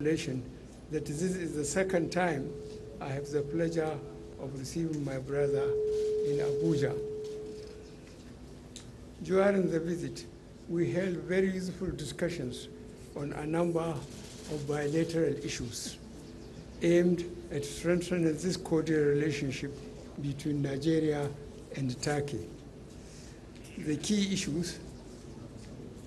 relation that this is the second time I have the pleasure of receiving my brother in Abuja. During the visit, we held very useful discussions on a number of bilateral issues aimed at strengthening this cordial relationship between Nigeria and Turkey. The key issues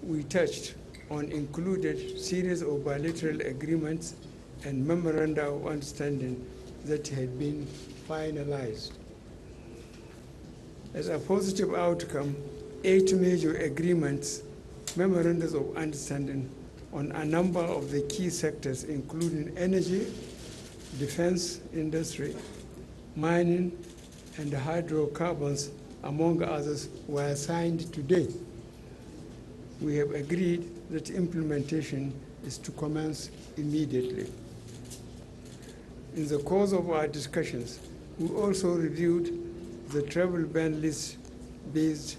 we touched on included series of bilateral agreements and memoranda of understanding that had been finalized. As a positive outcome, 8 major agreements, memorandums of understanding on a number of the key sectors, including energy, defense industry, mining, and hydrocarbons, among others, were signed today. We have agreed that implementation is to commence immediately. In the course of our discussions, we also reviewed the travel ban list based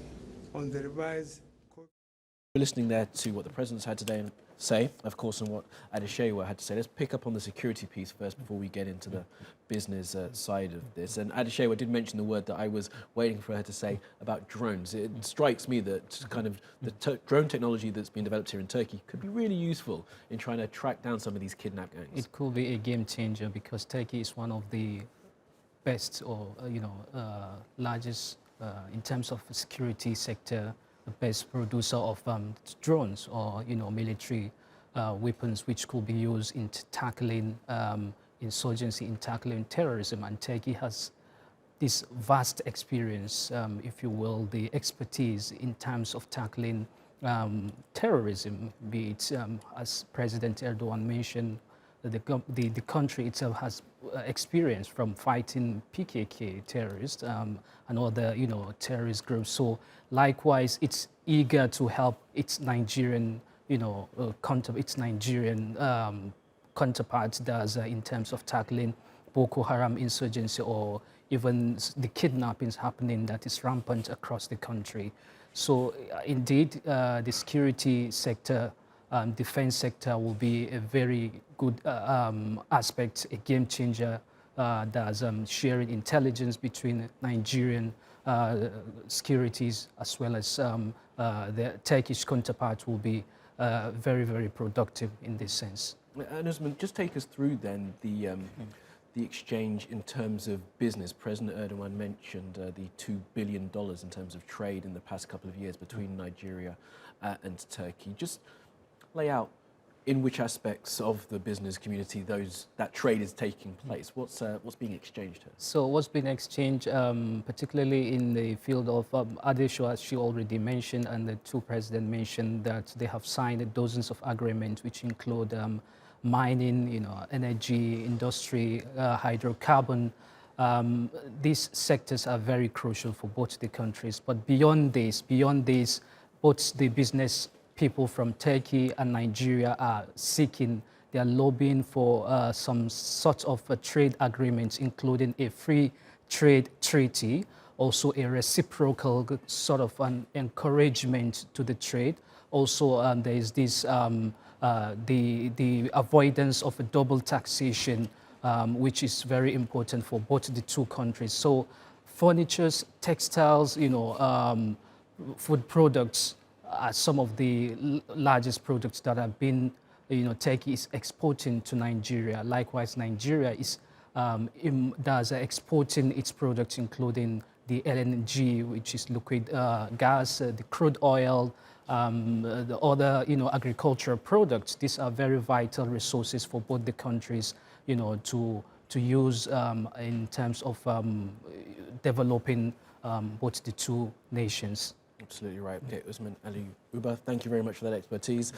on the revised. We're listening there to what the President's had today and say, of course, and what Aliyu had to say. Let's pick up on the security piece first before we get into the business side of this. And Aliyu did mention the word that I was waiting for her to say about drones. It strikes me that kind of the drone technology that's been developed here in Turkey could be really useful in trying to track down some of these kidnap gangs. It could be a game changer because Turkey is one of the best or largest in terms of security sector, the best producer of drones or military weapons which could be used in tackling insurgency, in tackling terrorism. And Turkey has this vast experience, if you will, the expertise in terms of tackling terrorism, be it, as President Erdogan mentioned, the country itself has experience from fighting PKK terrorists and other terrorist groups. So likewise, it's eager to help its Nigerian counterparts does in terms of tackling Boko Haram insurgency or even the kidnappings happening that is rampant across the country. So indeed, the security sector, defense sector will be a very good aspect, a game changer. There's sharing intelligence between Nigerian securities as well as the Turkish counterpart will be very, very productive in this sense. And Usman, just take us through then the exchange in terms of business. President Erdogan mentioned the $2 billion in terms of trade in the past couple of years between Nigeria and Turkey. Just lay out in which aspects of the business community that trade is taking place. What's being exchanged here? So what's been exchanged, particularly in the field of Aliyu, as she already mentioned, and the two presidents mentioned that they have signed dozens of agreements which include mining, energy, industry, hydrocarbon. These sectors are very crucial for both the countries. But beyond this, both the business people from Turkey and Nigeria are seeking, they are lobbying for some sort of trade agreements, including a free trade treaty, also a reciprocal sort of an encouragement to the trade. Also, there is this the avoidance of a double taxation, which is very important for both the two countries. So, furnitures, textiles, food products are some of the largest products that have been, Turkey is exporting to Nigeria. Likewise, Nigeria is exporting its products, including the LNG, which is liquid gas, the crude oil, the other, agricultural products. These are very vital resources for both the countries, to use in terms of developing both the two nations. Absolutely right. Okay, Usman, Aliyu, Uba, thank you very much for that expertise.